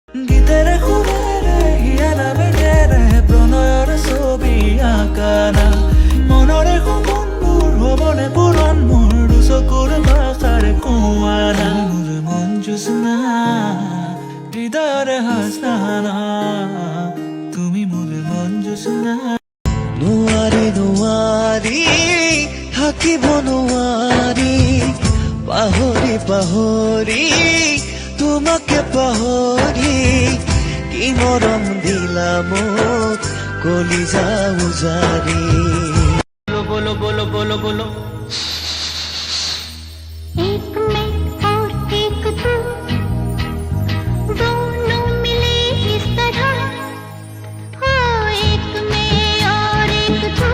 গীতেৰে সুৰেৰে হিয়ালা বেজেৰে প্ৰণয়ৰ ছবি আঁকানা মনৰে সপোনবোৰ হ'বনে পূৰণ মোৰ দুচকুৰ ভাষাৰে কোৱানা মোৰ মন জোছনা হৃদয়ৰে হাসনা তুমি মোৰ মন জোছনা নোৱাৰি নোৱাৰি থাকিব নোৱাৰি পাহৰি পাহৰি তোমাকে পাহৰি কি মৰম দিলা মোক কলিজা উজাৰি বলো বলো বলো বলো एक मैं और एक तू दोनों मिले इस तरह हो एक मैं और एक तू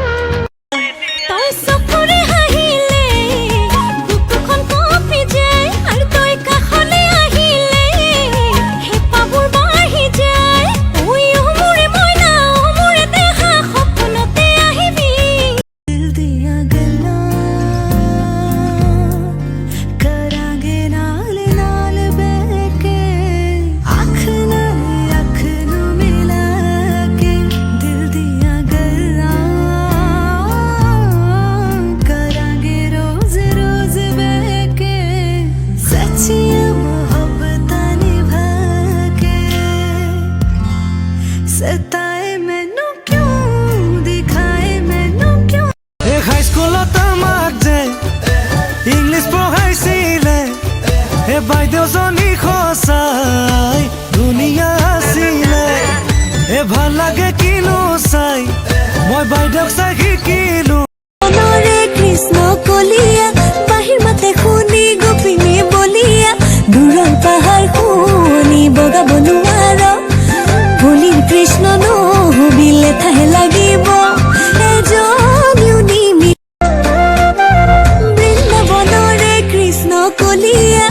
तोय सपरे हाहिले बुकुखन कपि जाय आर तोय काखले আহিলে হে পাবুৰ বাহি যায় ওই ওমৰে মইনা ওমৰে দেখা সপনতে আহিবি দিল দিয়া গলা करांगे नाल नाल बहके आँख नू मिला के दिल दिया गल्ला करांगे रोज रोज बहके सच्चियां मोहब्बतां निभा के सताए मैनू क्यों दिखाए मैनू क्यों হাই স্কুলত আমাক যে ইংলিছ পঢ়াইছিলে হে বাইদেউজনী সঁচাই ধুনীয়া আছিলে হে ভাল লাগে কিনো চাই মই বাইদেউক চাই শিকিলো মনৰে কৃষ্ণ কলিয়া বাহিৰ মাতে শুনি গোপিনী বলিয়া দূৰৰ পাহাৰ শুনি বগাব নোৱাৰ বলি কৃষ্ণ নহবিলে ঠাহে লাগিব এজনীও নিমি বৃন্দাবনৰে কৃষ্ণ কলিয়া